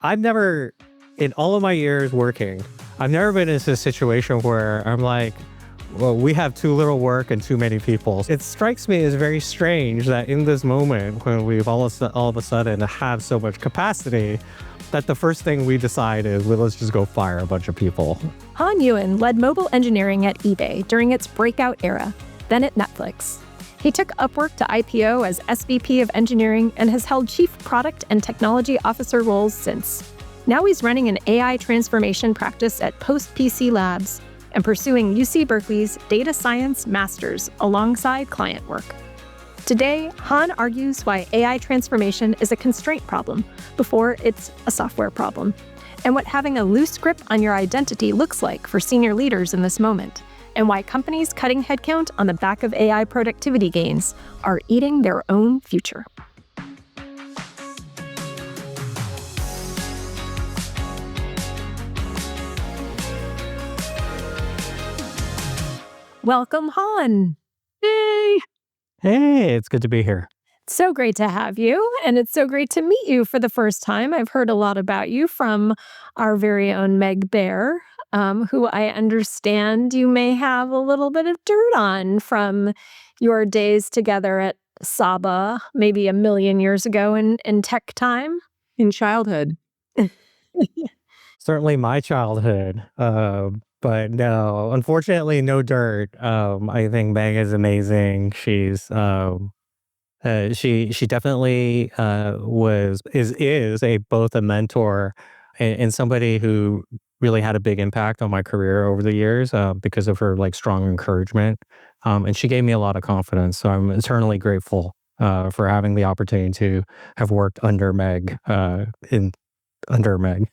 I've never, in all of my years working, I've never been in a situation where I'm like, well, we have too little work and too many people. It strikes me as very strange that in this moment, when we've all of a sudden have so much capacity, that the first thing we decide is, well, let's just go fire a bunch of people. Han Yuan led mobile engineering at eBay during its breakout era, then at Netflix. He took Upwork to IPO as SVP of Engineering and has held Chief Product and Technology Officer roles since. Now he's running an AI transformation practice at Post-PC Labs and pursuing UC Berkeley's Data Science Masters alongside client work. Today, Han argues why AI transformation is a constraint problem before it's a software problem, and what having a loose grip on your identity looks like for senior leaders in this moment, and why companies cutting headcount on the back of AI productivity gains are eating their own future. Welcome, Han. Hey, it's good to be here. So great to have you, and it's so great to meet you for the first time. I've heard a lot about you from our very own Meg Bear, who I understand you may have a little bit of dirt on from your days together at Saba, maybe a million years ago in tech time. In childhood. Certainly my childhood. But no, unfortunately, no dirt. I think Meg is amazing. She's she definitely is both a mentor and somebody who really had a big impact on my career over the years because of her like strong encouragement. And she gave me a lot of confidence. So I'm eternally grateful for having the opportunity to have worked under Meg under Meg.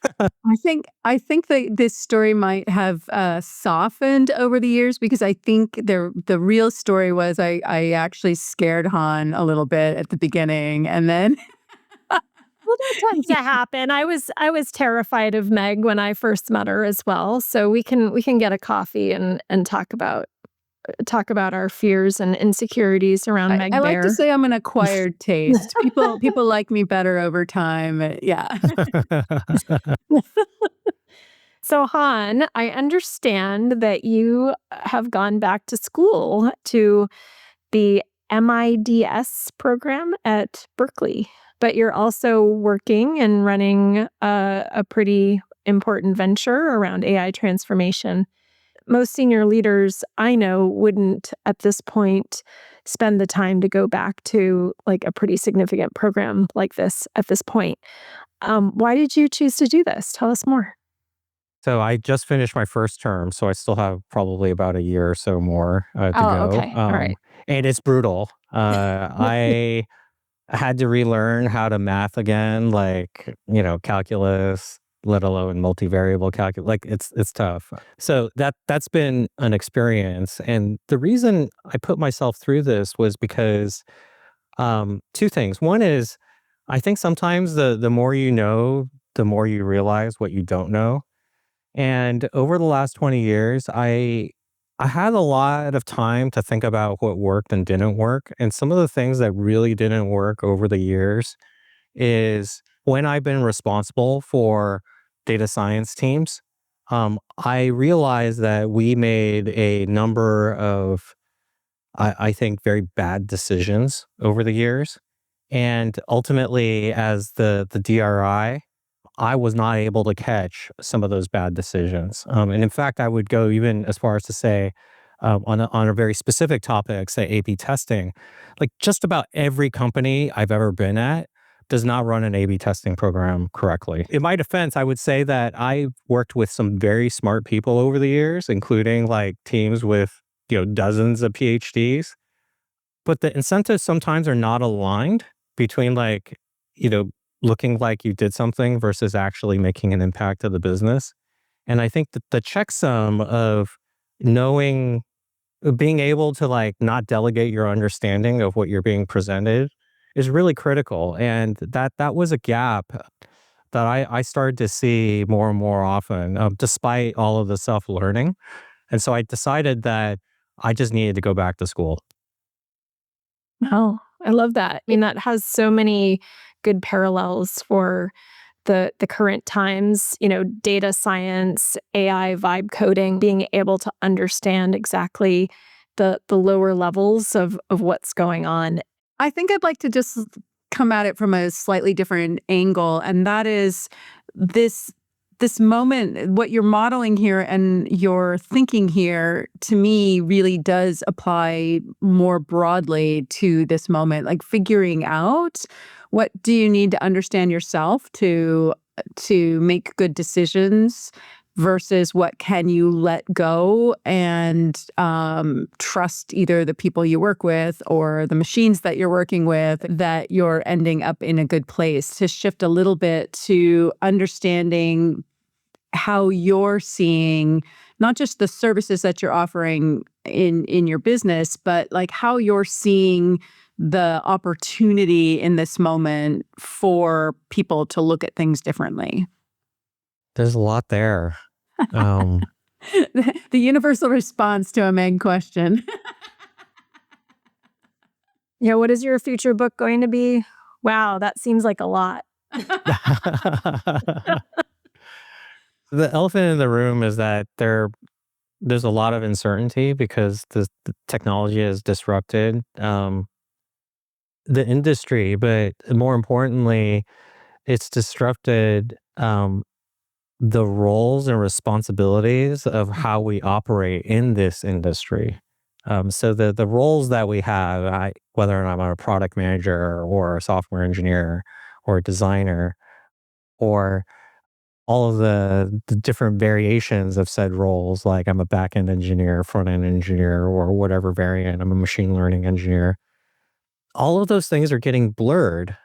I think that this story might have softened over the years, because I think the real story was I actually scared Han a little bit at the beginning, and then well, that tends to happen. I was terrified of Meg when I first met her as well. So we can get a coffee and talk about our fears and insecurities around Meg I Bear. like to say I'm an acquired taste. People like me better over time. Yeah. So Han, I understand that you have gone back to school to the MIDS program at Berkeley, but you're also working and running a pretty important venture around AI transformation. Most senior leaders I know wouldn't at this point spend the time to go back to like a pretty significant program like this at this point. Why did you choose to do this? Tell us more. So I just finished my first term, so I still have probably about a year or so more to go. Okay. All right. And it's brutal. I had to relearn how to math again, like, calculus, let alone multivariable calculus. Like it's tough. So that's been an experience. And the reason I put myself through this was because two things. One is I think sometimes the more you know, the more you realize what you don't know. And over the last 20 years, I had a lot of time to think about what worked and didn't work. And some of the things that really didn't work over the years is when I've been responsible for data science teams, I realized that we made a number of, I think, very bad decisions over the years. And ultimately, as the DRI, I was not able to catch some of those bad decisions. And in fact, I would go even as far as to say, on a very specific topic, say A/B testing, like just about every company I've ever been at does not run an A/B testing program correctly. In my defense, I would say that I've worked with some very smart people over the years, including like teams with dozens of PhDs. But the incentives sometimes are not aligned between like looking like you did something versus actually making an impact to the business. And I think that the checksum of being able to like not delegate your understanding of what you're being presented is really critical. And that was a gap that I started to see more and more often, despite all of the self-learning. And so I decided that I just needed to go back to school. Oh, I love that. I mean, that has so many good parallels for the current times, data science, AI, vibe coding, being able to understand exactly the lower levels of what's going on? I think I'd like to just come at it from a slightly different angle, and that is this moment, what you're modeling here and your thinking here, to me, really does apply more broadly to this moment, like figuring out what do you need to understand yourself to make good decisions versus what can you let go and trust either the people you work with or the machines that you're working with, that you're ending up in a good place. To shift a little bit to understanding how you're seeing not just the services that you're offering in your business, but like how you're seeing the opportunity in this moment for people to look at things differently. There's a lot there. Um, The universal response to a Meg question. What is your future book going to be? Wow, that seems like a lot. the elephant in the room is that there's a lot of uncertainty because the technology has disrupted the industry, but more importantly, it's disrupted the roles and responsibilities of how we operate in this industry. So the roles that we have, whether I'm a product manager or a software engineer or a designer, or all of the different variations of said roles, like I'm a back-end engineer, front-end engineer, or whatever variant, I'm a machine learning engineer. All of those things are getting blurred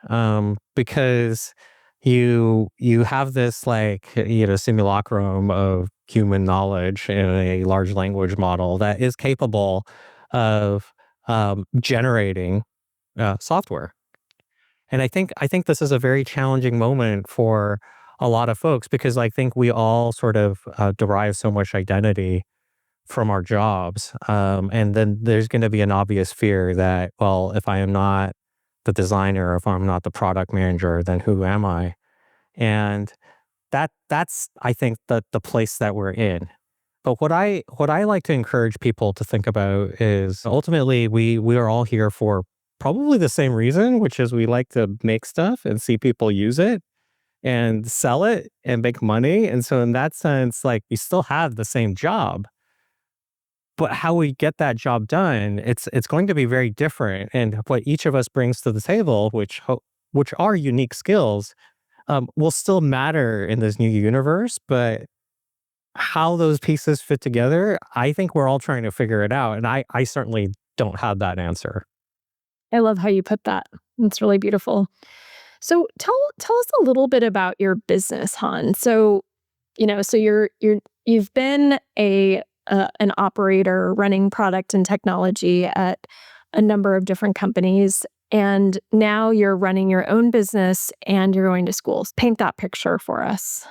because you have this simulacrum of human knowledge in a large language model that is capable of generating software. And I think this is a very challenging moment for a lot of folks because I think we all sort of derive so much identity from our jobs. And then there's going to be an obvious fear that, well, if I am not the designer, if I'm not the product manager, then who am I? And that's I think the place that we're in. But what I like to encourage people to think about is ultimately we are all here for probably the same reason, which is we like to make stuff and see people use it and sell it and make money. And so in that sense, like we still have the same job. But how we get that job done, it's going to be very different. And what each of us brings to the table, which are unique skills, will still matter in this new universe. But how those pieces fit together, I think we're all trying to figure it out. And I certainly don't have that answer. I love how you put that. It's really beautiful. So tell us a little bit about your business, Han. So, so you've been an operator running product and technology at a number of different companies, and now you're running your own business and you're going to schools. Paint that picture for us.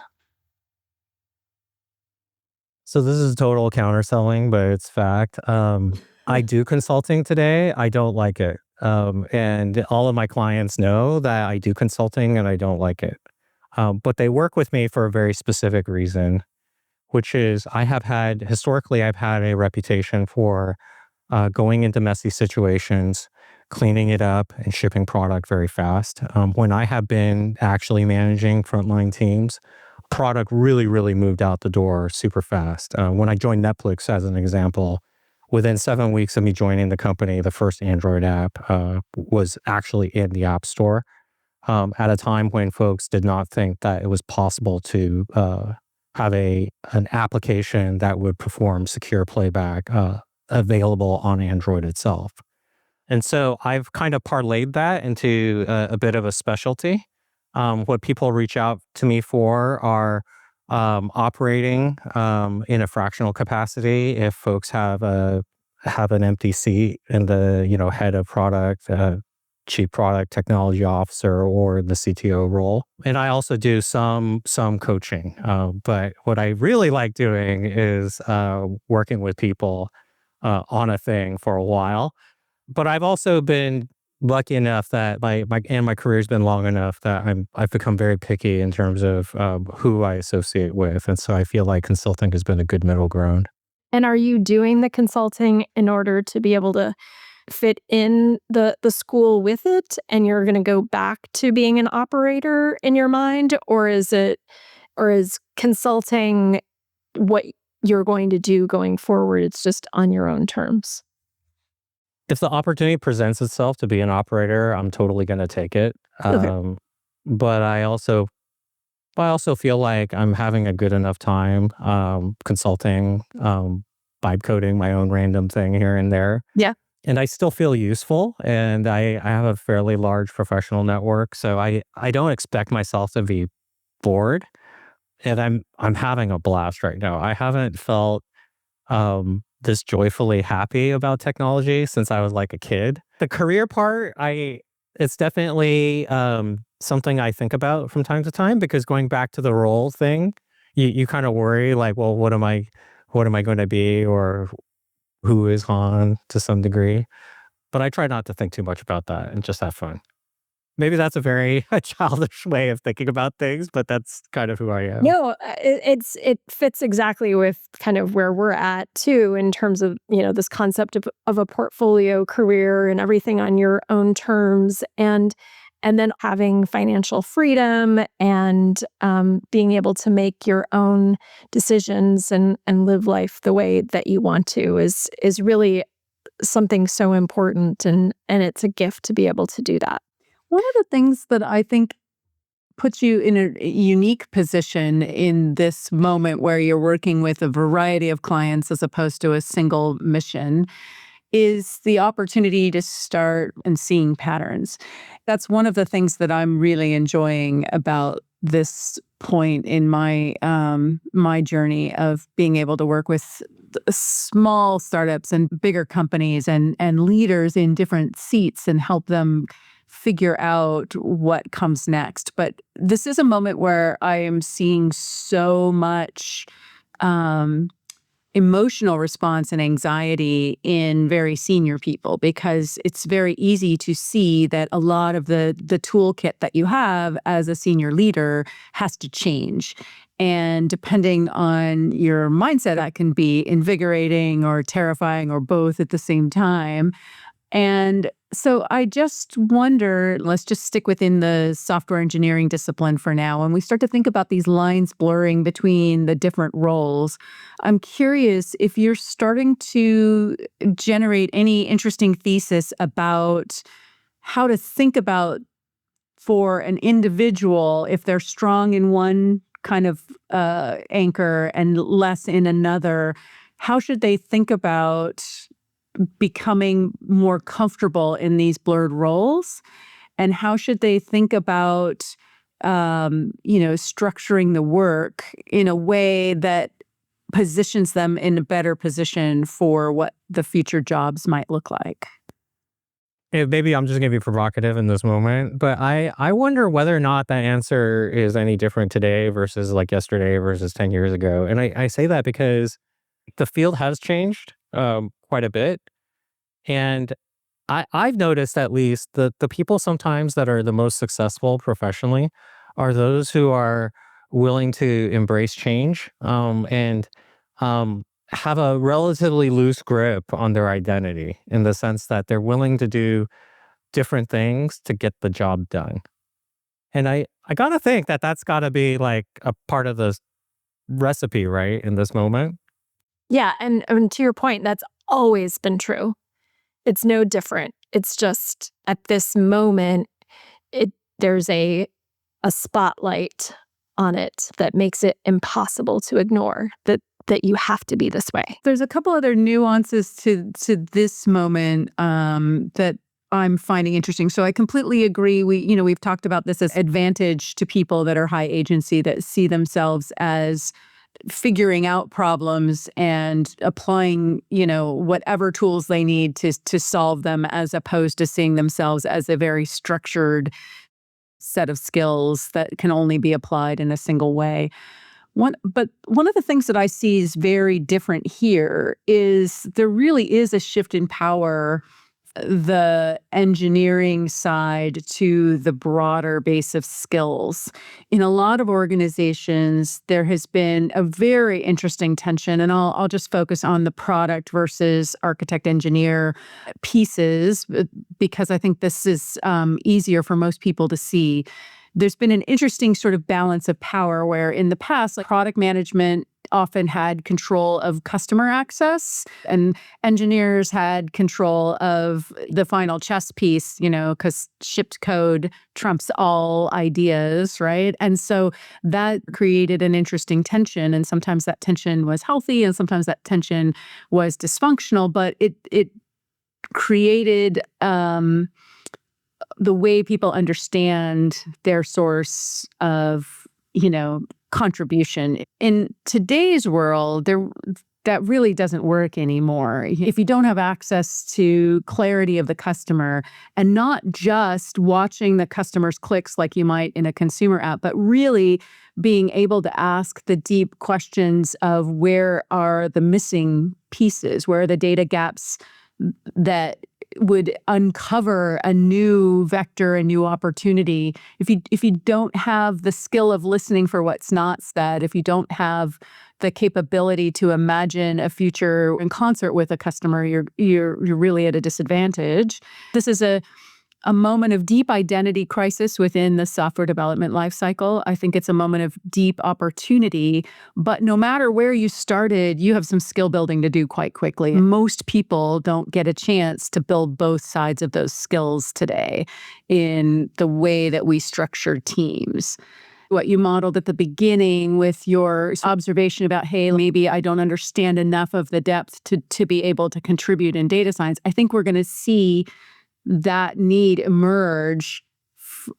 So this is total counterselling, but it's fact. I do consulting today. I don't like it. And all of my clients know that I do consulting and I don't like it. But they work with me for a very specific reason, which is historically, I've had a reputation for going into messy situations, cleaning it up, and shipping product very fast. When I have been actually managing frontline teams, product really, really moved out the door super fast. When I joined Netflix, as an example, within 7 weeks of me joining the company, the first Android app was actually in the App Store at a time when folks did not think that it was possible to have an application that would perform secure playback available on Android itself. And so I've kind of parlayed that into a bit of a specialty. What people reach out to me for are operating in a fractional capacity. If folks have an empty seat in the head of product, chief product technology officer, or the CTO role, and I also do some coaching. But what I really like doing is working with people on a thing for a while. But I've also been lucky enough that my career's been long enough that I've become very picky in terms of who I associate with, and so I feel like consulting has been a good middle ground. And are you doing the consulting in order to be able to fit in the school with it, and you're gonna go back to being an operator in your mind? Or is consulting what you're going to do going forward, it's just on your own terms? If the opportunity presents itself to be an operator, I'm totally going to take it. Okay. But I also feel like I'm having a good enough time consulting, vibe coding my own random thing here and there. Yeah. And I still feel useful, and I have a fairly large professional network, so I don't expect myself to be bored, and I'm having a blast right now. I haven't felt this joyfully happy about technology since I was like a kid. The career part, it's definitely something I think about from time to time, because going back to the role thing, you kind of worry like, well, what am I going to be, or who is Han to some degree. But I try not to think too much about that and just have fun. Maybe that's a very childish way of thinking about things, but that's kind of who I am. No, it fits exactly with kind of where we're at too, in terms of, this concept of a portfolio career and everything on your own terms, and then having financial freedom and being able to make your own decisions and live life the way that you want to is really something so important, and it's a gift to be able to do that. One of the things that I think puts you in a unique position in this moment where you're working with a variety of clients as opposed to a single mission is the opportunity to start and seeing patterns. That's one of the things that I'm really enjoying about this point in my journey of being able to work with small startups and bigger companies and leaders in different seats and help them figure out what comes next. But this is a moment where I am seeing so much emotional response and anxiety in very senior people, because it's very easy to see that a lot of the toolkit that you have as a senior leader has to change. And depending on your mindset, that can be invigorating or terrifying or both at the same time. And so I just wonder, let's just stick within the software engineering discipline for now. When we start to think about these lines blurring between the different roles, I'm curious if you're starting to generate any interesting thesis about how to think about, for an individual, if they're strong in one kind of anchor and less in another, how should they think about becoming more comfortable in these blurred roles? And how should they think about, structuring the work in a way that positions them in a better position for what the future jobs might look like? Maybe I'm just going to be provocative in this moment, but I wonder whether or not that answer is any different today versus like yesterday versus 10 years ago. And I say that because the field has changed quite a bit. And I've noticed, at least, the people sometimes that are the most successful professionally are those who are willing to embrace change, and have a relatively loose grip on their identity, in the sense that they're willing to do different things to get the job done. And I gotta think that that's gotta be like a part of the recipe, right, in this moment. Yeah, and to your point, that's always been true. It's no different. It's just at this moment, there's a spotlight on it that makes it impossible to ignore that you have to be this way. There's a couple other nuances to this moment that I'm finding interesting. So I completely agree. We've talked about this as advantage to people that are high agency, that see themselves as figuring out problems and applying, whatever tools they need to solve them, as opposed to seeing themselves as a very structured set of skills that can only be applied in a single way. But one of the things that I see is very different here is there really is a shift in power the engineering side to the broader base of skills. In a lot of organizations, there has been a very interesting tension, and I'll just focus on the product versus architect engineer pieces because I think this is easier for most people to see. There's been an interesting sort of balance of power where in the past, like product management often had control of customer access and engineers had control of the final chess piece, because shipped code trumps all ideas, right? And so that created an interesting tension. And sometimes that tension was healthy and sometimes that tension was dysfunctional, but it created the way people understand their source of, contribution. In today's world, that really doesn't work anymore. If you don't have access to clarity of the customer and not just watching the customer's clicks like you might in a consumer app, but really being able to ask the deep questions of where are the missing pieces, where are the data gaps that would uncover a new vector, a new opportunity. If you don't have the skill of listening for what's not said, if you don't have the capability to imagine a future in concert with a customer, you're really at a disadvantage. This is a moment of deep identity crisis within the software development lifecycle. I think it's a moment of deep opportunity, but no matter where you started, you have some skill building to do quite quickly. Most people don't get a chance to build both sides of those skills today in the way that we structure teams. What you modeled at the beginning with your observation about, hey, maybe I don't understand enough of the depth to be able to contribute in data science. I think we're going to see that need emerge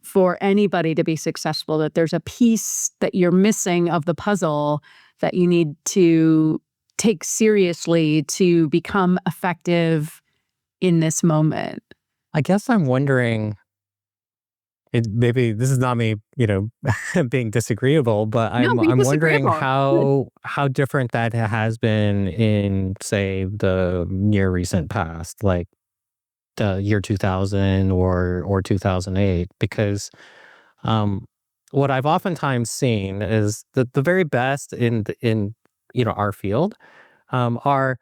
for anybody to be successful, that there's a piece that you're missing of the puzzle that you need to take seriously to become effective in this moment. I guess I'm wondering, maybe this is not me, being disagreeable, but No, be I'm wondering disagreeable. how different that has been in, say, the near recent past, like the year 2000 or 2008, because what I've oftentimes seen is that the very best in our field are,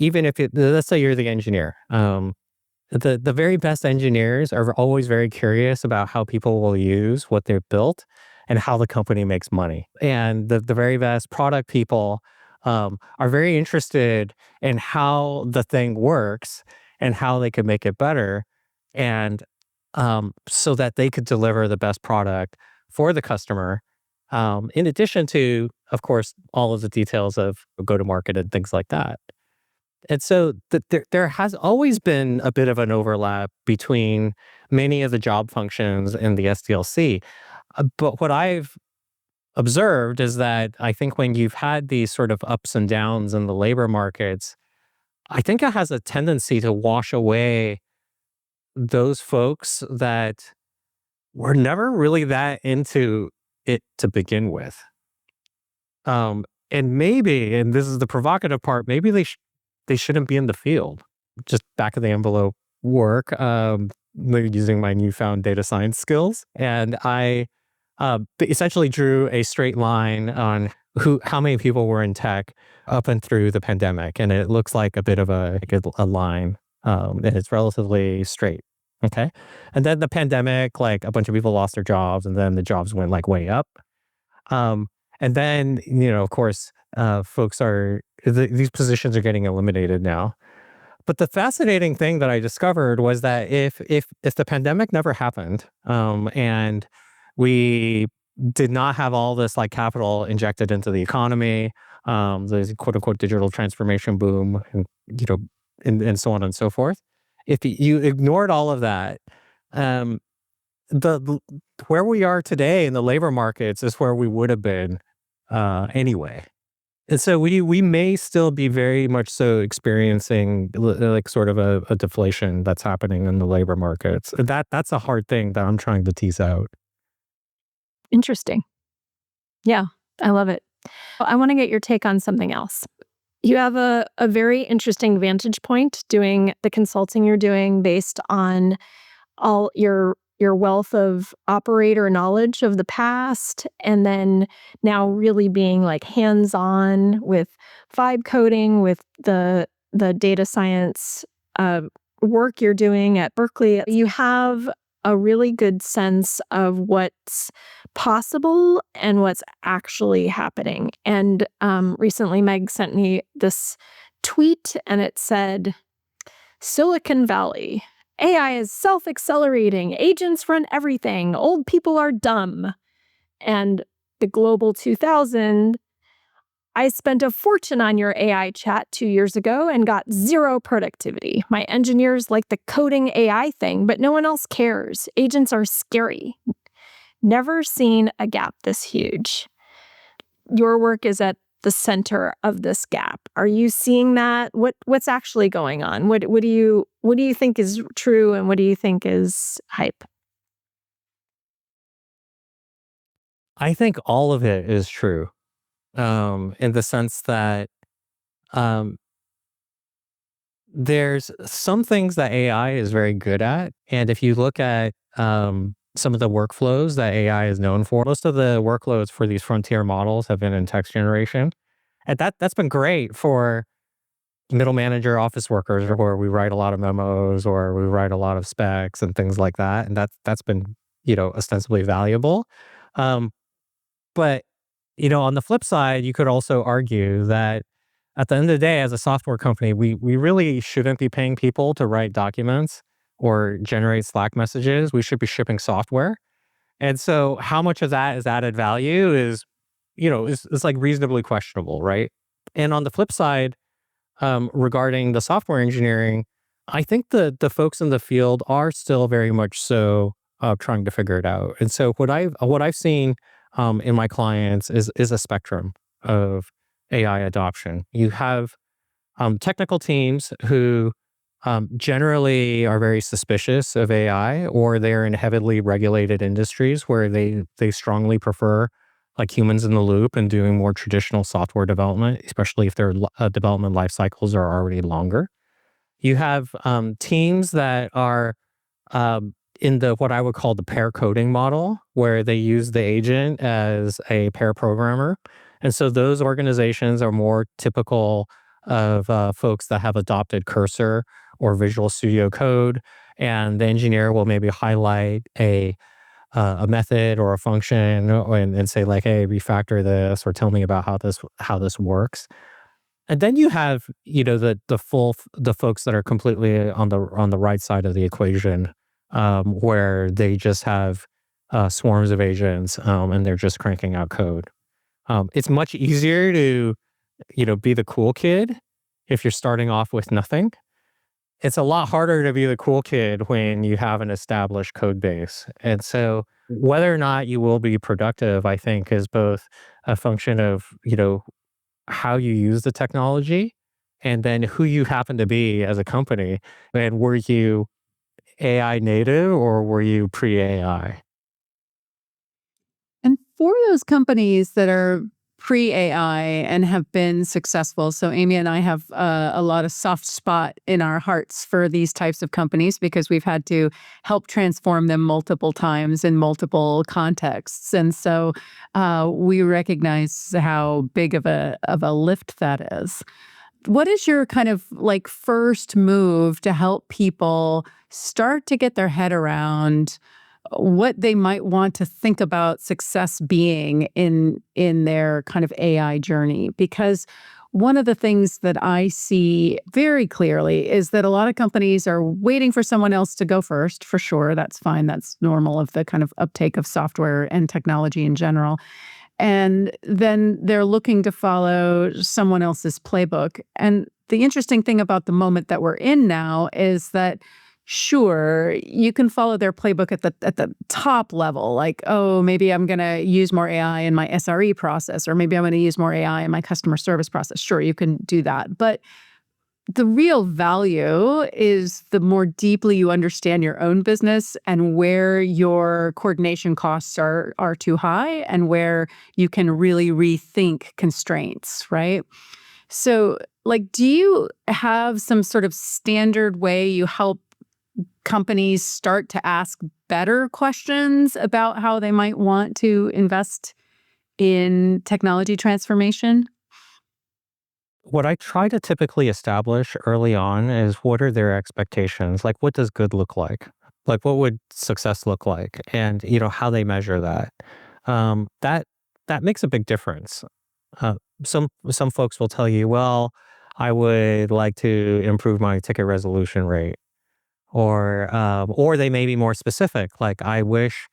even if let's say you're the engineer, the very best engineers are always very curious about how people will use what they've built and how the company makes money. And the very best product people are very interested in how the thing works and how they can make it better, and so that they could deliver the best product for the customer. In addition to, of course, all of the details of go to market and things like that. And so there has always been a bit of an overlap between many of the job functions in the SDLC. But what I've observed is that I think when you've had these sort of ups and downs in the labor markets, I think it has a tendency to wash away those folks that were never really that into it to begin with. And maybe, and this is the provocative part, maybe they shouldn't be in the field. Just back of the envelope work, using my newfound data science skills. And I essentially drew a straight line on how many people were in tech up and through the pandemic. And it looks like a bit of a line, and it's relatively straight. Okay. And then the pandemic, like a bunch of people lost their jobs, and then the jobs went like way up. And then, of course, these positions are getting eliminated now. But the fascinating thing that I discovered was that if the pandemic never happened, and we did not have all this like capital injected into the economy, the quote unquote digital transformation boom, and so on and so forth. If you ignored all of that, the where we are today in the labor markets is where we would have been anyway. And so we may still be very much so experiencing like sort of a deflation that's happening in the labor markets. That's a hard thing that I'm trying to tease out. Interesting. Yeah, I love it. I want to get your take on something else. You have a very interesting vantage point doing the consulting you're doing based on all your wealth of operator knowledge of the past, and then now really being like hands-on with vibe coding, with the data science work you're doing at Berkeley. You have a really good sense of what's possible and what's actually happening. And recently Meg sent me this tweet, and it said, Silicon Valley. AI is self-accelerating. Agents run everything. Old people are dumb. And the Global 2000, I spent a fortune on your AI chat 2 years ago and got zero productivity. My engineers like the coding AI thing, but no one else cares. Agents are scary. Never seen a gap this huge. Your work is at the center of this gap. Are you seeing that? What's actually going on? What do you think is true, and what do you think is hype? I think all of it is true, in the sense that um, there's some things that AI is very good at. And if you look at some of the workflows that AI is known for, most of the workloads for these frontier models have been in text generation. And that's been great for middle manager office workers, where we write a lot of memos or we write a lot of specs and things like that. And that's been, ostensibly valuable. Um, but, on the flip side, you could also argue that at the end of the day, as a software company, we really shouldn't be paying people to write documents or generate Slack messages. We should be shipping software. And so how much of that is added value is like reasonably questionable, right? And on the flip side, regarding the software engineering, I think the folks in the field are still very much so trying to figure it out. And so what I've seen in my clients is a spectrum of AI adoption. You have technical teams who generally are very suspicious of AI, or they're in heavily regulated industries where they strongly prefer like humans in the loop and doing more traditional software development, especially if their development life cycles are already longer. You have teams that are in the what I would call the pair coding model, where they use the agent as a pair programmer. And so those organizations are more typical of folks that have adopted Cursor or Visual Studio Code, and the engineer will maybe highlight a method or a function and say like, "Hey, refactor this," or "Tell me about how this works." And then you have the folks that are completely on the right side of the equation, where they just have swarms of agents, and they're just cranking out code. It's much easier to be the cool kid if you're starting off with nothing. It's a lot harder to be the cool kid when you have an established code base. And so whether or not you will be productive, I think, is both a function of, how you use the technology, and then who you happen to be as a company. And were you AI native or were you pre-AI? And for those companies that are pre-AI and have been successful, so Amy and I have a lot of soft spot in our hearts for these types of companies because we've had to help transform them multiple times in multiple contexts. And so we recognize how big of a lift that is. What is your kind of like first move to help people start to get their head around what they might want to think about success being in their kind of AI journey? Because one of the things that I see very clearly is that a lot of companies are waiting for someone else to go first. For sure, that's fine. That's normal of the kind of uptake of software and technology in general. And then they're looking to follow someone else's playbook. And the interesting thing about the moment that we're in now is that, sure, you can follow their playbook at the top level, like, oh, maybe I'm going to use more AI in my SRE process, or maybe I'm going to use more AI in my customer service process. Sure, you can do that. But the real value is the more deeply you understand your own business and where your coordination costs are too high and where you can really rethink constraints, right? So, like, do you have some sort of standard way you help companies start to ask better questions about how they might want to invest in technology transformation? What I try to typically establish early on is what are their expectations? Like, what does good look like? Like, what would success look like? And, how they measure that. That makes a big difference. Some folks will tell you, well, I would like to improve my ticket resolution rate, or they may be more specific. Like, I wish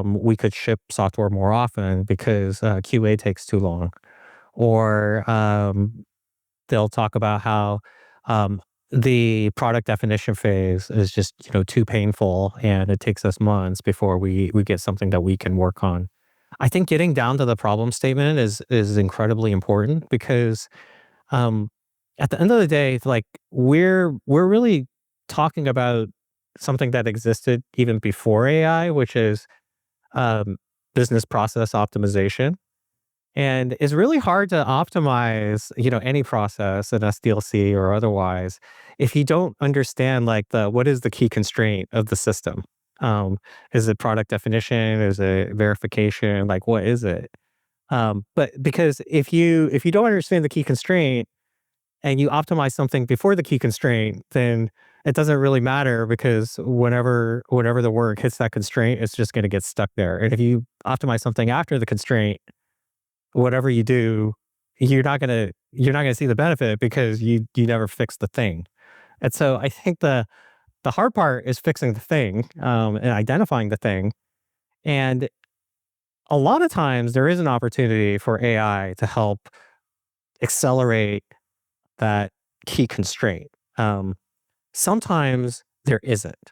we could ship software more often because QA takes too long, or they'll talk about how the product definition phase is just too painful, and it takes us months before we get something that we can work on. I think getting down to the problem statement is incredibly important because um, at the end of the day, it's like we're really talking about something that existed even before AI, which is um, business process optimization. And it's really hard to optimize, any process in SDLC or otherwise if you don't understand like the what is the key constraint of the system. Um, is it product definition? Is it verification? Like what is it? But because if you don't understand the key constraint and you optimize something before the key constraint, then it doesn't really matter because whenever the work hits that constraint, it's just going to get stuck there. And if you optimize something after the constraint, whatever you do, you're not gonna see the benefit because you never fixed the thing. And so I think the hard part is fixing the thing, and identifying the thing. And a lot of times there is an opportunity for AI to help accelerate that key constraint. Um, Sometimes there isn't.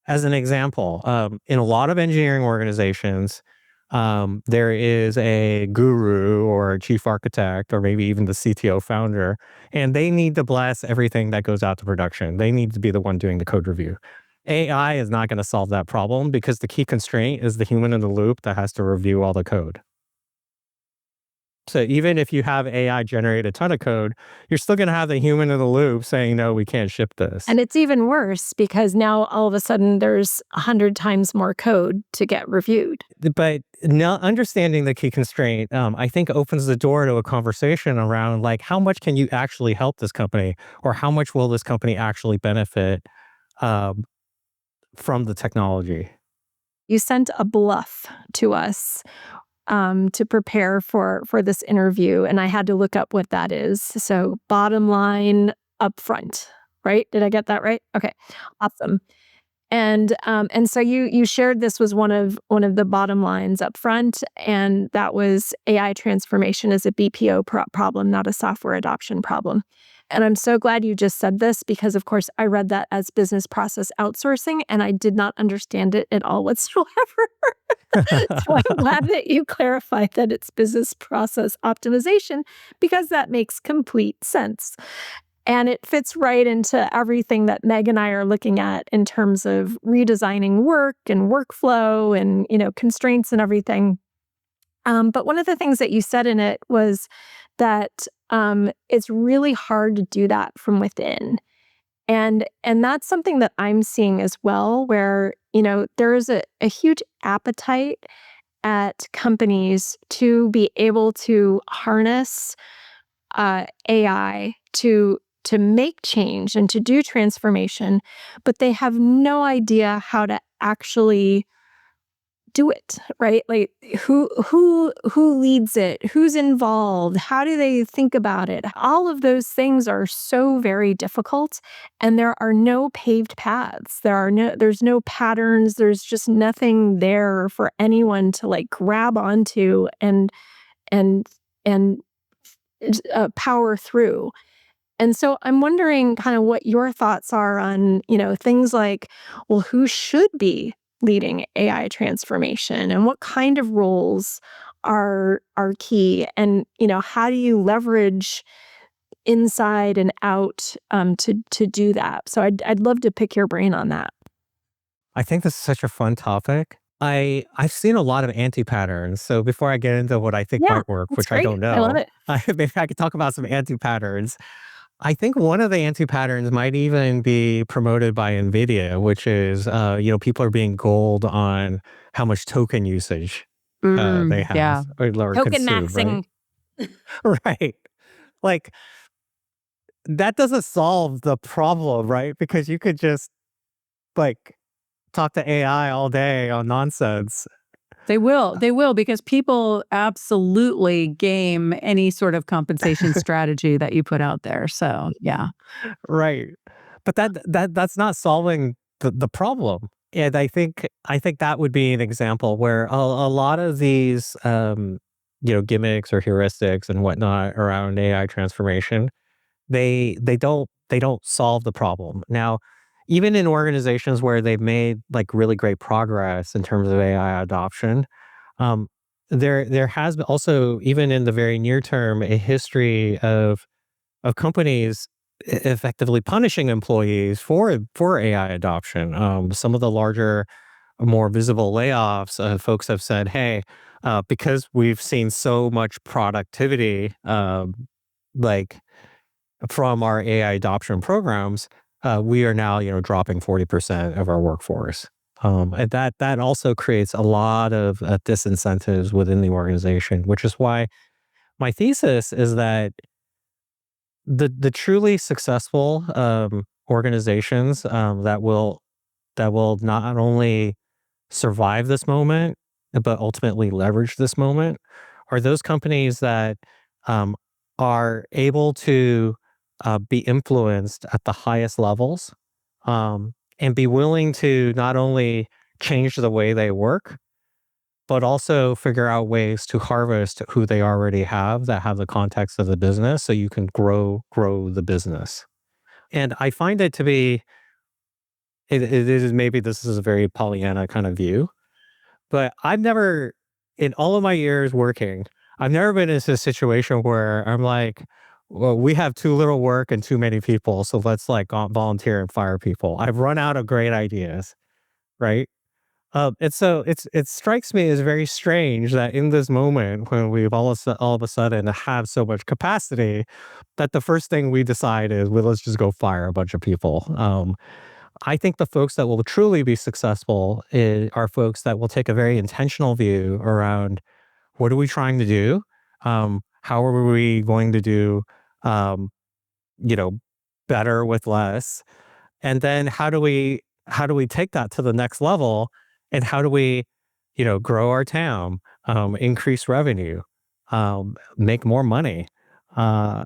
As an example, in a lot of engineering organizations, there is a guru or a chief architect or maybe even the CTO founder, and they need to bless everything that goes out to production. They need to be the one doing the code review. AI is not going to solve that problem because the key constraint is the human in the loop that has to review all the code. So even if you have AI generate a ton of code, you're still going to have the human in the loop saying, no, we can't ship this. And it's even worse because now all of a sudden there's 100 times more code to get reviewed. But now understanding the key constraint, I think opens the door to a conversation around like how much can you actually help this company, or how much will this company actually benefit um, from the technology? You sent a bluff to us to prepare for this interview, and I had to look up what that is. So bottom line upfront, right? Did I get that right? Okay, awesome. And so you shared this was one of the bottom lines up front, and that was AI transformation is a BPO problem, not a software adoption problem. And I'm so glad you just said this because, of course, I read that as business process outsourcing, and I did not understand it at all whatsoever. So I'm glad that you clarified that it's business process optimization because that makes complete sense. And it fits right into everything that Meg and I are looking at in terms of redesigning work and workflow and, constraints and everything. But one of the things that you said in it was that it's really hard to do that from within. And that's something that I'm seeing as well, where, there is a huge appetite at companies to be able to harness AI to make change and to do transformation, but they have no idea how to actually do it, right? Like who leads it? Who's involved? How do they think about it? All of those things are so very difficult, and there are no paved paths. There's no patterns. There's just nothing there for anyone to like grab onto and and power through. And so I'm wondering kind of what your thoughts are on, things like, well, who should be leading AI transformation and what kind of roles are key? And, how do you leverage inside and out to do that? So I'd love to pick your brain on that. I think this is such a fun topic. I've seen a lot of anti-patterns. So before I get into what I think Yeah, might work, that's which I great. don't I love know, it. maybe I could talk about some anti-patterns. I think one of the anti-patterns might even be promoted by NVIDIA, which is, people are being gold on how much token usage they Yeah. have or Token consume, right? maxing. Right. Like that doesn't solve the problem, right? Because you could just like talk to AI all day on nonsense. They will. They will because people absolutely game any sort of compensation strategy that you put out there. So, yeah. Right. But that's not solving the problem. And I think that would be an example where a lot of these gimmicks or heuristics and whatnot around AI transformation, they don't solve the problem. Now, even in organizations where they've made like really great progress in terms of AI adoption, um, there has been also, even in the very near term, a history of companies effectively punishing employees for AI adoption. Some of the larger, more visible layoffs, folks have said, "Hey, because we've seen so much productivity, like from our AI adoption programs, we are now, dropping 40% of our workforce." And that also creates a lot of disincentives within the organization, which is why my thesis is that the truly successful organizations that will not only survive this moment but ultimately leverage this moment are those companies that um, are able to be influenced at the highest levels, and be willing to not only change the way they work but also figure out ways to harvest who they already have that have the context of the business so you can grow the business. And I find it to be it is, maybe this is a very Pollyanna kind of view, but I've never, in all of my years working, I've never been in a situation where I'm like, well, we have too little work and too many people, so let's like volunteer and fire people. I've run out of great ideas, right? And so it strikes me as very strange that in this moment when we've all of a sudden have so much capacity, that the first thing we decide is, well, let's just go fire a bunch of people. I think the folks that will truly be successful are folks that will take a very intentional view around what are we trying to do, how are we going to do, um, you know, better with less, and then how do we take that to the next level? And how do we, grow our town, increase revenue, make more money? Uh,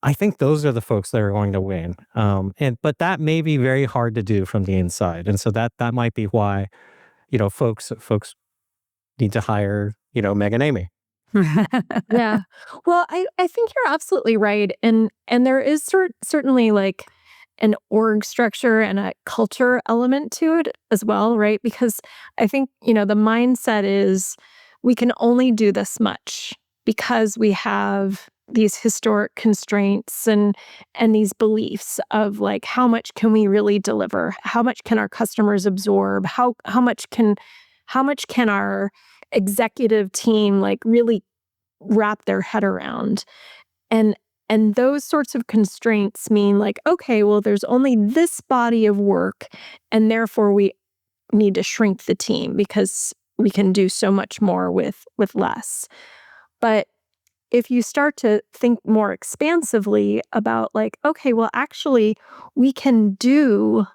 I think those are the folks that are going to win. But that may be very hard to do from the inside. And so that might be why, folks need to hire, Meg and Amy. Yeah. Well, I think you're absolutely right. And there is certainly like an org structure and a culture element to it as well, right? Because I think, the mindset is we can only do this much because we have these historic constraints and these beliefs of like how much can we really deliver? How much can our customers absorb? How much can our executive team like really wrap their head around? And and those sorts of constraints mean like, okay, well, there's only this body of work, and therefore we need to shrink the team because we can do so much more with less. But if you start to think more expansively about like, okay, well, actually, we can do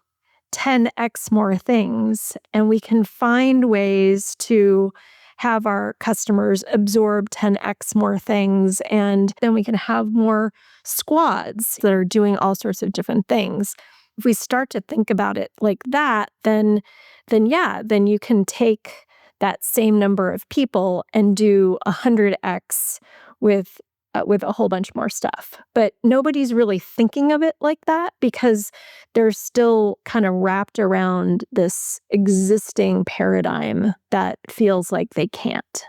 10x more things, and we can find ways to have our customers absorb 10x more things, and then we can have more squads that are doing all sorts of different things. If we start to think about it like that, then yeah, then you can take that same number of people and do 100x with a whole bunch more stuff. But nobody's really thinking of it like that because they're still kind of wrapped around this existing paradigm that feels like they can't.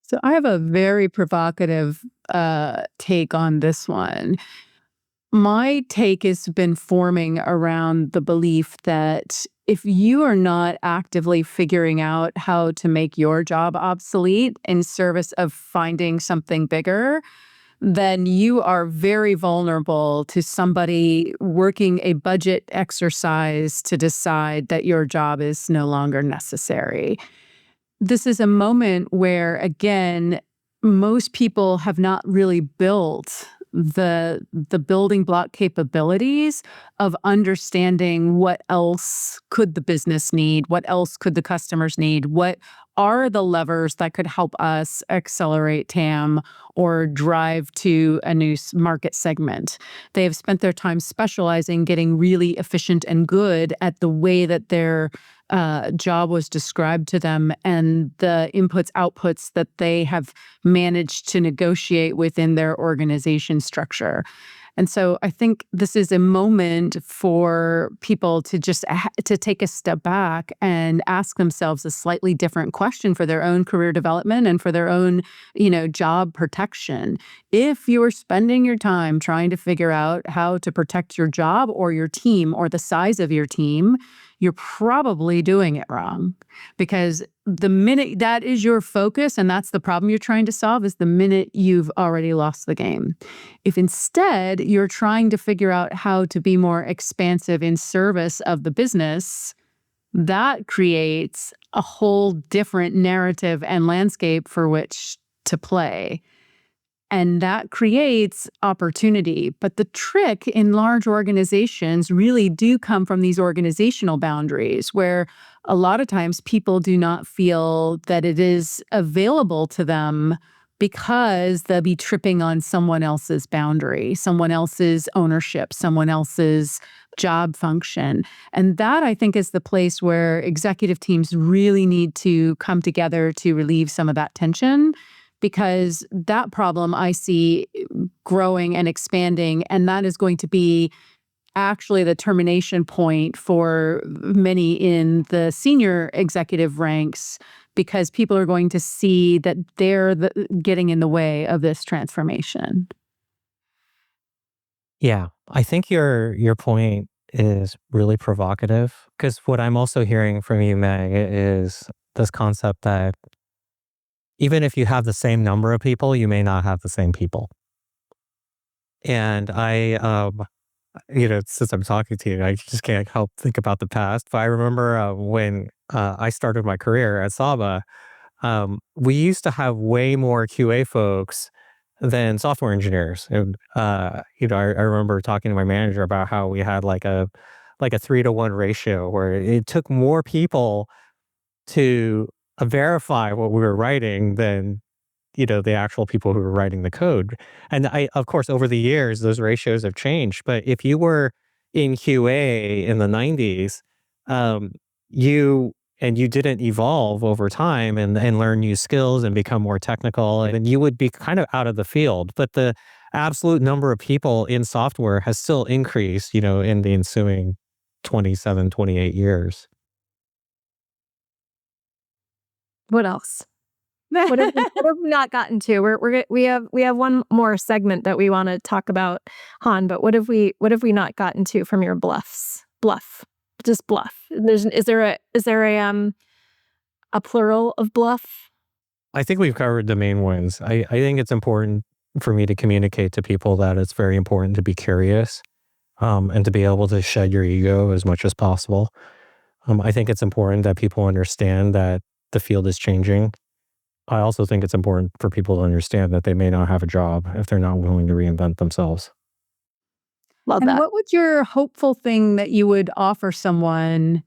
So I have a very provocative take on this one. My take has been forming around the belief that if you are not actively figuring out how to make your job obsolete in service of finding something bigger, then you are very vulnerable to somebody working a budget exercise to decide that your job is no longer necessary. This is a moment where, again, most people have not really built the building block capabilities of understanding what else could the business need, what else could the customers need, what are the levers that could help us accelerate TAM or drive to a new market segment. They have spent their time specializing, getting really efficient and good at the way that their job was described to them and the inputs, outputs that they have managed to negotiate within their organization structure. And so I think this is a moment for people to just to take a step back and ask themselves a slightly different question for their own career development and for their own, job protection. If you are spending your time trying to figure out how to protect your job or your team or the size of your team, you're probably doing it wrong, because the minute that is your focus and that's the problem you're trying to solve is the minute you've already lost the game. If instead you're trying to figure out how to be more expansive in service of the business, that creates a whole different narrative and landscape for which to play. And that creates opportunity. But the trick in large organizations really do come from these organizational boundaries, where a lot of times people do not feel that it is available to them because they'll be tripping on someone else's boundary, someone else's ownership, someone else's job function. And that, I think, is the place where executive teams really need to come together to relieve some of that tension, because that problem I see growing and expanding, and that is going to be actually the termination point for many in the senior executive ranks, because people are going to see that they're getting in the way of this transformation. Yeah, I think your point is really provocative, because what I'm also hearing from you, Meg, is this concept that even if you have the same number of people, you may not have the same people. And since I'm talking to you, I just can't help think about the past. But I remember when I started my career at Saba, we used to have way more QA folks than software engineers. And I remember talking to my manager about how we had like a 3-to-1 ratio, where it took more people to verify what we were writing than the actual people who were writing the code. And of course, over the years, those ratios have changed. But if you were in QA in the 90s, um, you you didn't evolve over time and learn new skills and become more technical, and you would be kind of out of the field. But the absolute number of people in software has still increased, in the ensuing 27, 28 years. What else? What have we not gotten to? We have one more segment that we want to talk about, Han. But what have we not gotten to from your bluffs? Just bluff. Is there a plural of bluff? I think we've covered the main ones. I think it's important for me to communicate to people that it's very important to be curious, and to be able to shed your ego as much as possible. I think it's important that people understand that the field is changing. I also think it's important for people to understand that they may not have a job if they're not willing to reinvent themselves. Love And that. what would your hopeful thing that you would offer someone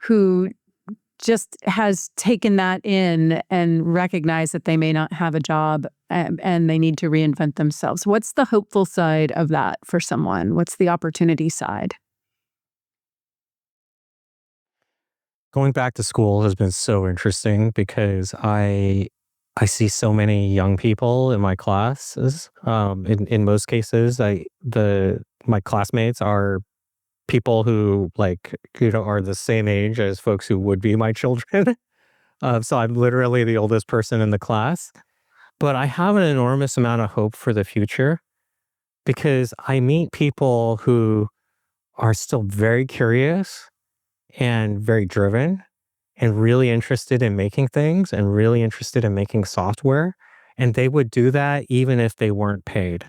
who just has taken that in and recognized that they may not have a job, and they need to reinvent themselves? What's the hopeful side of that for someone? What's the opportunity side? Going back to school has been so interesting, because I see so many young people in my classes. In most cases, my classmates are people who are the same age as folks who would be my children. So I'm literally the oldest person in the class. But I have an enormous amount of hope for the future, because I meet people who are still very curious and very driven and really interested in making things and really interested in making software. And they would do that even if they weren't paid.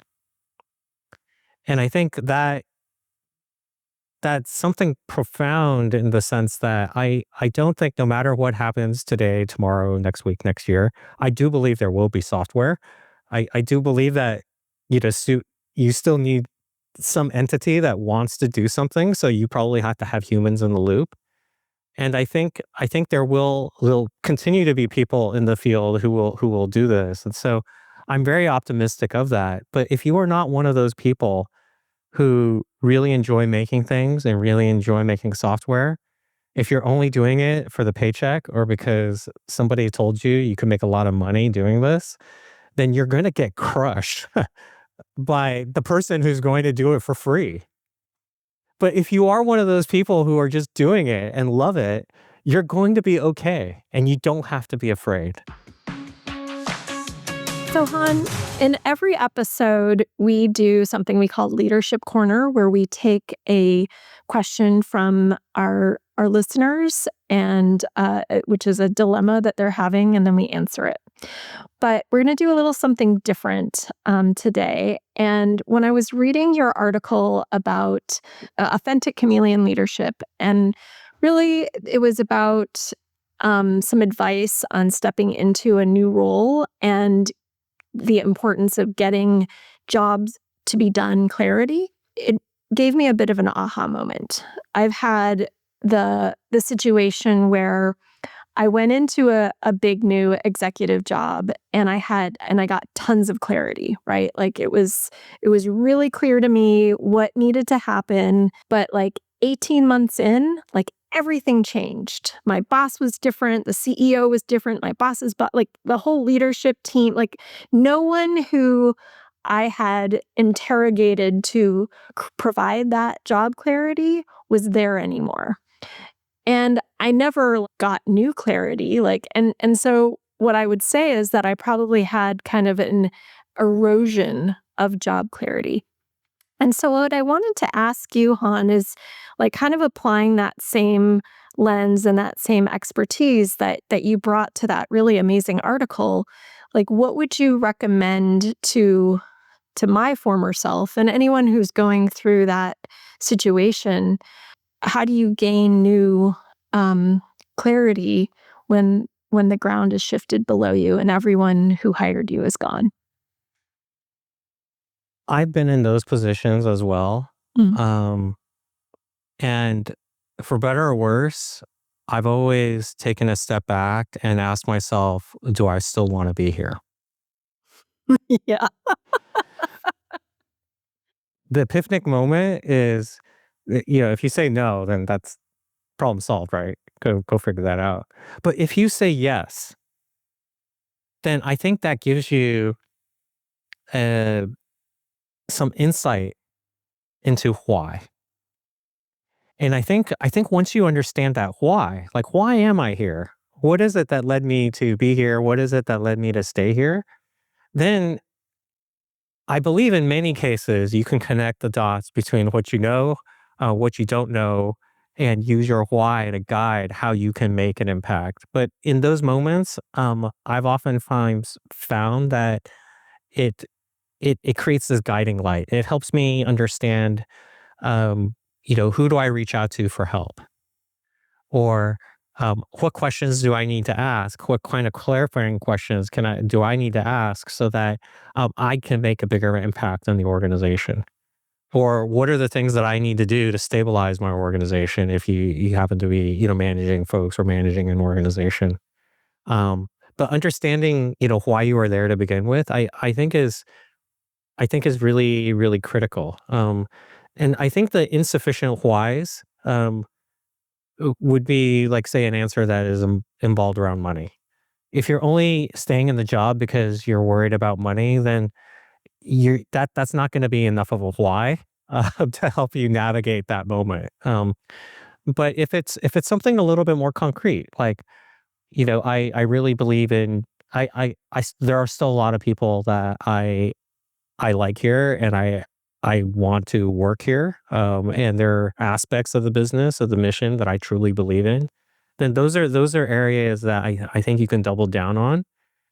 And I think that that's something profound in the sense that I don't think no matter what happens today, tomorrow, next week, next year, I do believe there will be software. I do believe that you know you still need some entity that wants to do something. So you probably have to have humans in the loop. And I think there will continue to be people in the field who will do this. And so I'm very optimistic of that. But if you are not one of those people who really enjoy making things and really enjoy making software, if you're only doing it for the paycheck or because somebody told you you can make a lot of money doing this, then you're going to get crushed by the person who's going to do it for free. But if you are one of those people who are just doing it and love it, you're going to be okay and you don't have to be afraid. So, Han, in every episode, we do something we call Leadership Corner, where we take a question from our listeners, and which is a dilemma that they're having, and then we answer it. But we're going to do a little something different today. And when I was reading your article about authentic chameleon leadership, and really it was about some advice on stepping into a new role and the importance of getting jobs to be done clarity, it gave me a bit of an aha moment. I've had the situation where I went into a big new executive job and I got tons of clarity, right? Like it was really clear to me what needed to happen, but like 18 months in, like everything changed. My boss was different, the CEO was different, my boss's boss, like the whole leadership team, like no one who I had interrogated to provide that job clarity was there anymore. And I never got new clarity. And so what I would say is that I probably had kind of an erosion of job clarity. And so what I wanted to ask you, Han, is like kind of applying that same lens and that same expertise that you brought to that really amazing article. Like what would you recommend to my former self and anyone who's going through that situation? How do you gain new clarity when the ground is shifted below you and everyone who hired you is gone? I've been in those positions as well. Mm. Um, and for better or worse, I've always taken a step back and asked myself, do I still want to be here? Yeah. The epiphany moment is, if you say no, then that's problem solved, right? Go figure that out. But if you say yes, then I think that gives you uh, some insight into why. And I think once you understand that why, like why am I here? What is it that led me to be here? What is it that led me to stay here? Then I believe in many cases you can connect the dots between what you know, what you don't know, and use your why to guide how you can make an impact. But in those moments, I've often found that it it creates this guiding light. It helps me understand, who do I reach out to for help, or what questions do I need to ask? What kind of clarifying questions do I need to ask so that I can make a bigger impact on the organization? Or what are the things that I need to do to stabilize my organization if you happen to be, managing folks or managing an organization? But understanding, why you are there to begin with, I think is really, really critical. And I think the insufficient whys would be like, say, an answer that is involved around money. If you're only staying in the job because you're worried about money, then that's not going to be enough of a why to help you navigate that moment. But if it's something a little bit more concrete, like I really believe in there are still a lot of people that I like here, and I want to work here, and there are aspects of the business, of the mission that I truly believe in, then those are areas that I think you can double down on.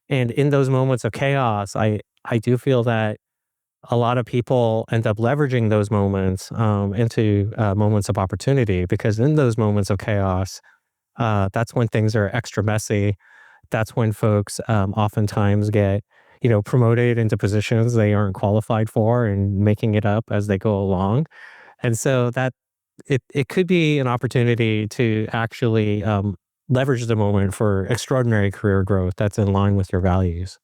And in those moments of chaos, I do feel that a lot of people end up leveraging those moments into moments of opportunity, because in those moments of chaos, that's when things are extra messy. That's when folks oftentimes get, promoted into positions they aren't qualified for and making it up as they go along. And so that it could be an opportunity to actually leverage the moment for extraordinary career growth that's in line with your values.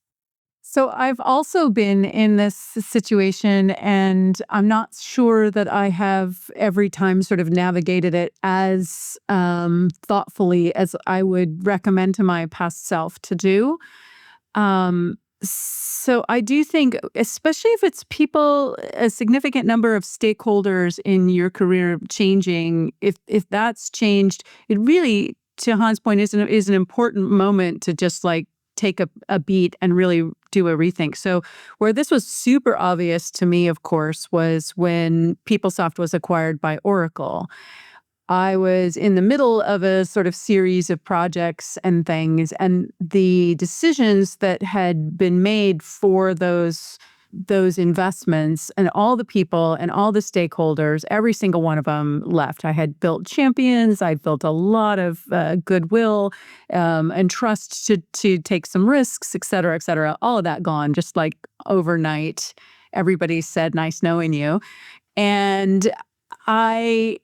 So I've also been in this situation, and I'm not sure that I have every time sort of navigated it as thoughtfully as I would recommend to my past self to do. So I do think, especially if it's people, a significant number of stakeholders in your career changing, if that's changed, it really, to Han's point, is an important moment to just like take a beat and really do a rethink. So where this was super obvious to me, of course, was when PeopleSoft was acquired by Oracle. I was in the middle of a sort of series of projects and things, and the decisions that had been made for those investments and all the people and all the stakeholders, every single one of them left. I had built champions. I'd built a lot of goodwill and trust to take some risks, et cetera, et cetera. All of that gone, just like overnight. Everybody said, "Nice knowing you." And I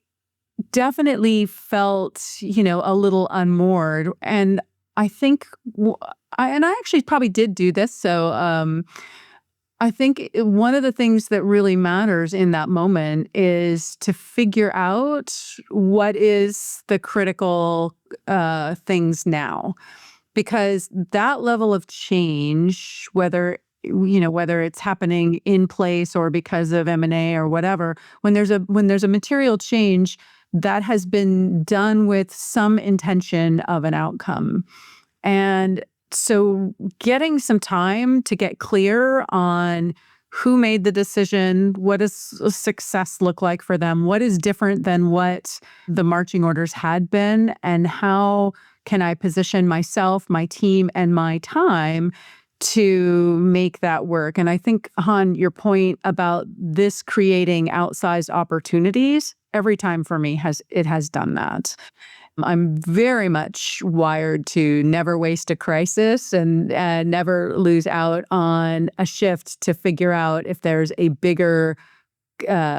definitely felt, a little unmoored. And I think, I actually probably did do this. So I think one of the things that really matters in that moment is to figure out what is the critical things now. Because that level of change, whether it's happening in place or because of M&A or whatever, when there's a material change, that has been done with some intention of an outcome. And so getting some time to get clear on who made the decision, what does success look like for them, what is different than what the marching orders had been, and how can I position myself, my team, and my time to make that work. And I think, Han, your point about this creating outsized opportunities every time for me has done that. I'm very much wired to never waste a crisis and never lose out on a shift to figure out if there's a bigger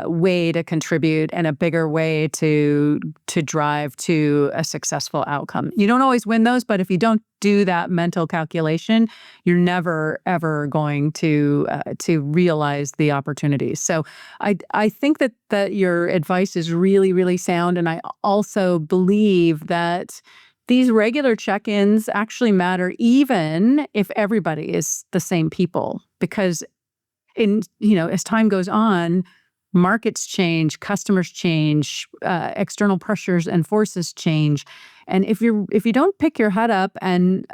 way to contribute and a bigger way to drive to a successful outcome. You don't always win those, but if you don't do that mental calculation, you're never ever going to realize the opportunities. So I think that your advice is really, really sound, and I also believe that these regular check-ins actually matter, even if everybody is the same people, because as time goes on, markets change, customers change, external pressures and forces change. And if you don't pick your head up and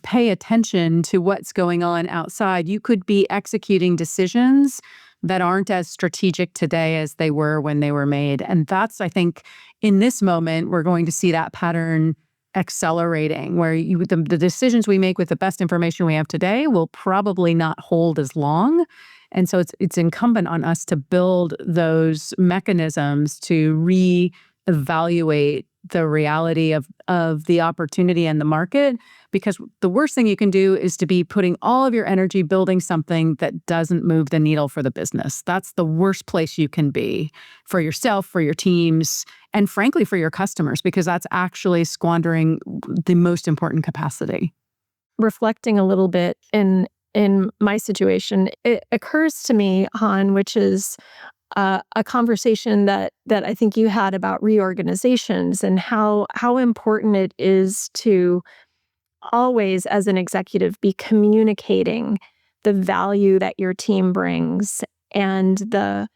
pay attention to what's going on outside, you could be executing decisions that aren't as strategic today as they were when they were made. And that's, I think, in this moment, we're going to see that pattern accelerating, where the decisions we make with the best information we have today will probably not hold as long. And so it's incumbent on us to build those mechanisms to reevaluate the reality of the opportunity and the market, because the worst thing you can do is to be putting all of your energy building something that doesn't move the needle for the business. That's the worst place you can be for yourself, for your teams, and frankly, for your customers, because that's actually squandering the most important capacity. Reflecting a little bit in my situation, it occurs to me, Han, which is a conversation that I think you had about reorganizations and how important it is to always, as an executive, be communicating the value that your team brings and the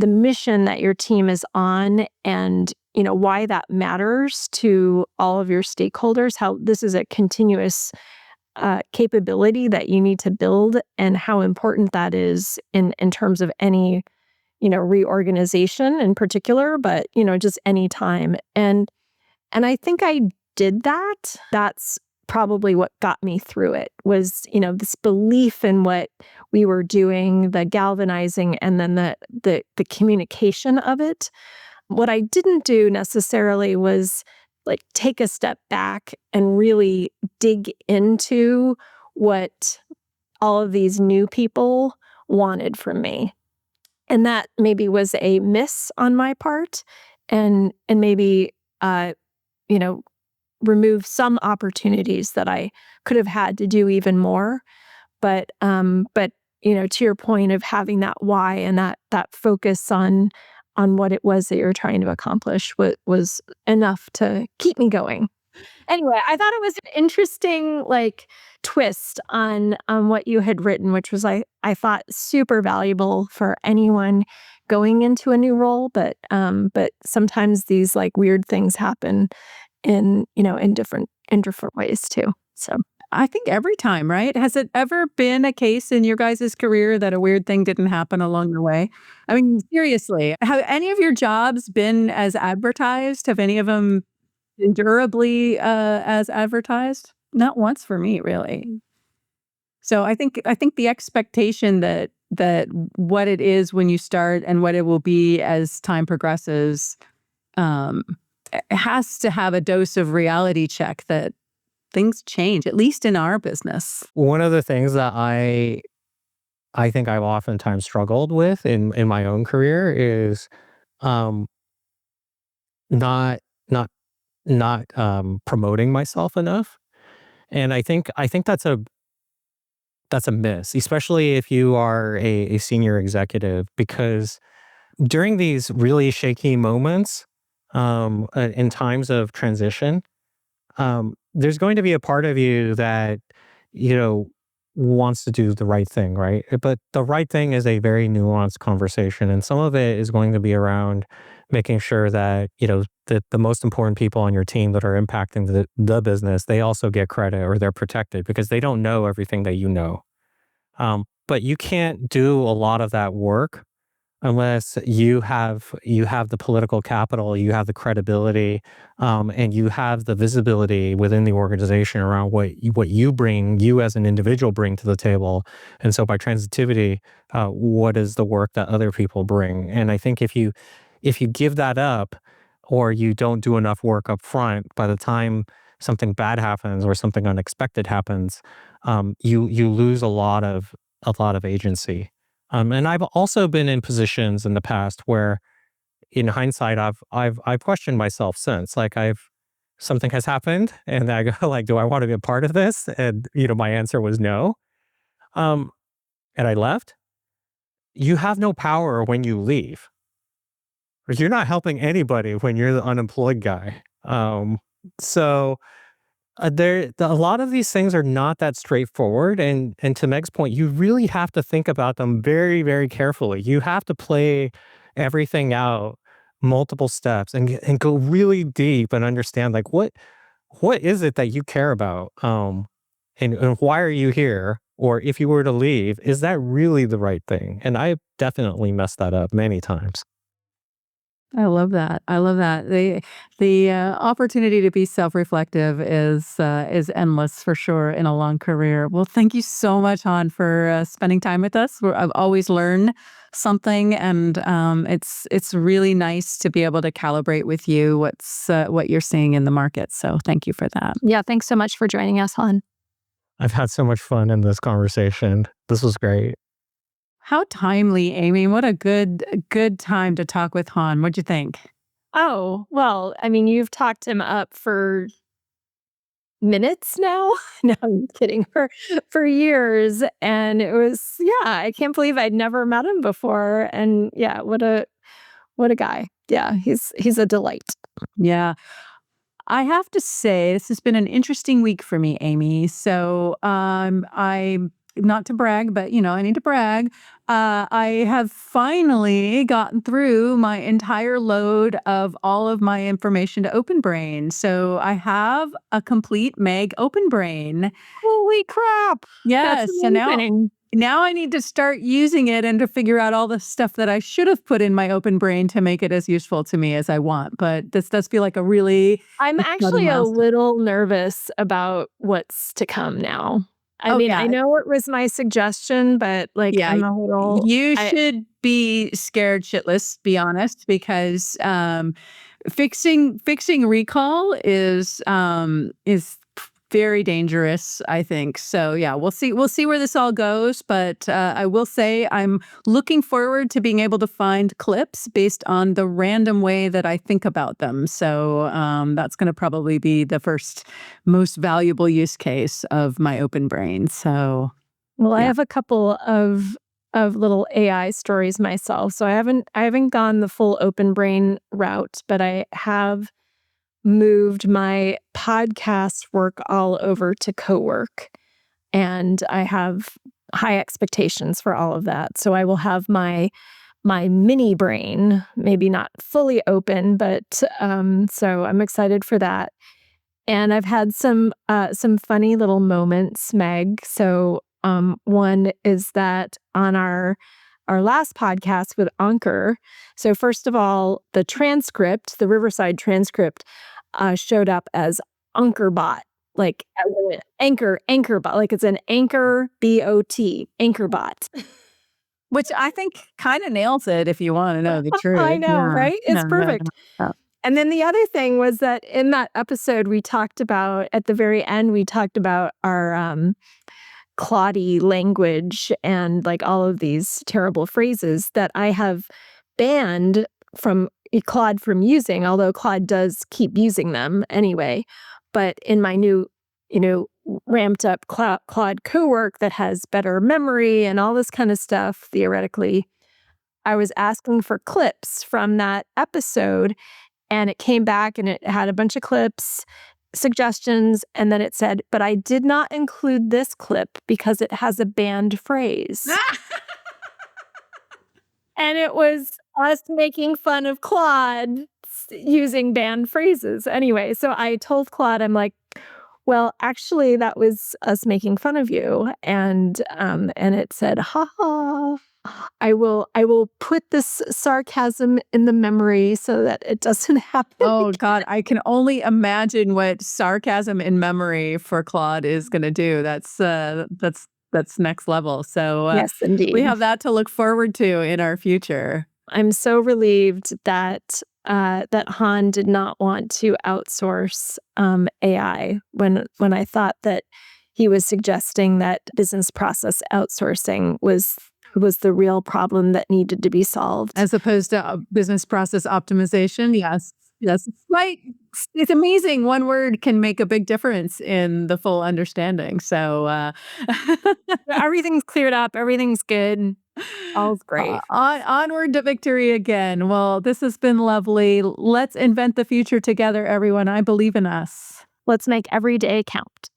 mission that your team is on, and why that matters to all of your stakeholders. How this is a continuous capability that you need to build, and how important that is in terms of any reorganization in particular, but, just any time. And I think I did that. That's probably what got me through it was, this belief in what we were doing, the galvanizing, and then the communication of it. What I didn't do necessarily was like take a step back and really dig into what all of these new people wanted from me. And that maybe was a miss on my part and maybe, remove some opportunities that I could have had to do even more. But to your point of having that why and that focus on what it was that you're trying to accomplish was enough to keep me going. Anyway, I thought it was an interesting twist on what you had written, which was I thought super valuable for anyone going into a new role. But sometimes these weird things happen in different ways too. So I think every time, right? Has it ever been a case in your guys' career that a weird thing didn't happen along the way? I mean, seriously, have any of your jobs been as advertised? Have any of them been durably as advertised? Not once for me, really. So I think the expectation that what it is when you start and what it will be as time progresses has to have a dose of reality check that things change, at least in our business. One of the things that I think I've oftentimes struggled with in my own career is um, not not promoting myself enough, and I think that's a miss, especially if you are a senior executive, because during these really shaky moments, in times of transition, there's going to be a part of you that, you know, wants to do the right thing, right? But the right thing is a very nuanced conversation. And some of it is going to be around making sure that, that the most important people on your team that are impacting the business, they also get credit or they're protected because they don't know everything that you know. But you can't do a lot of that work unless you have the political capital, you have the credibility, and you have the visibility within the organization around what you bring, you as an individual bring to the table. And so by transitivity, what is the work that other people bring? And I think if you give that up or you don't do enough work up front, by the time something bad happens or something unexpected happens, you lose a lot of agency. And I've also been in positions in the past where, in hindsight, I've questioned myself since. Something has happened, and I go do I want to be a part of this? And my answer was no. Um, and I left. You have no power when you leave. You're not helping anybody when you're the unemployed guy. So a lot of these things are not that straightforward, and to Meg's point, you really have to think about them very, very carefully. You have to play everything out, multiple steps, and go really deep and understand what is it that you care about, and why are you here? Or if you were to leave, is that really the right thing? And I definitely messed that up many times. I love that. I love that. The opportunity to be self-reflective is endless for sure in a long career. Well, thank you so much, Han, for spending time with us. I've always learned something, and it's really nice to be able to calibrate with you what you're seeing in the market. So thank you for that. yeah, thanks so much for joining us, Han. I've had so much fun in this conversation. This was great. How timely, Amy. What a good time to talk with Han. What'd you think? Oh, well, I mean, you've talked him up for minutes now. No, I'm kidding. For years, and it was I can't believe I'd never met him before. And yeah, what a guy. Yeah, he's a delight. Yeah. I have to say, this has been an interesting week for me, Amy. So, I not to brag, but I need to brag. I have finally gotten through my entire load of all of my information to OpenBrain. So I have a complete Meg OpenBrain. Holy crap! That's Yes. So now amazing. now I need to start using it and to figure out all the stuff that I should have put in my open brain to make it as useful to me as I want. But this does feel like a really I'm exciting actually a milestone. little nervous about what's to come now. I Oh mean, I yeah, know it was my suggestion, but like yeah. I'm a little You I should be scared shitless, be honest, because fixing recall is very dangerous, I think. So yeah, we'll see where this all goes, but I will say I'm looking forward to being able to find clips based on the random way that I think about them. So that's going to probably be the first most valuable use case of my open brain. So well, I yeah. have a couple of little AI stories myself. So I haven't gone the full open brain route, but I have moved my podcast work all over to co-work. And I have high expectations for all of that. So I will have my mini brain, maybe not fully open, but so I'm excited for that. And I've had some funny little moments, Meg. So one is that on our last podcast with Ankur. So first of all, the transcript, the Riverside transcript, showed up as Anchorbot, like as an anchor bot, like it's an anchor bot, Anchorbot. Which I think kind of nails it if you want to know the I truth. know, Yeah. right? It's Yeah, yeah, perfect. yeah. And then the other thing was that in that episode, we talked about at the very end, we talked about our Claudie language and like all of these terrible phrases that I have banned from Claude from using, although Claude does keep using them anyway. But in my new, ramped up Claude cowork that has better memory and all this kind of stuff, theoretically, I was asking for clips from that episode and it came back and it had a bunch of clips, suggestions, and then it said, but I did not include this clip because it has a banned phrase. And it was us making fun of Claude using banned phrases. Anyway, so I told Claude, I'm like, well, actually, that was us making fun of you. And it said, ha ha. I will put this sarcasm in the memory so that it doesn't happen Oh again. God, I can only imagine what sarcasm in memory for Claude is going to do. That's next level. So Yes, we indeed. have that to look forward to in our future. I'm so relieved that that Han did not want to outsource AI when I thought that he was suggesting that business process outsourcing was the real problem that needed to be solved. As opposed to business process optimization. Yes. Yes. It's amazing. One word can make a big difference in the full understanding. So, Everything's cleared up. Everything's good. All's great. onward to victory again. Well, this has been lovely. Let's invent the future together, everyone. I believe in us. Let's make every day count.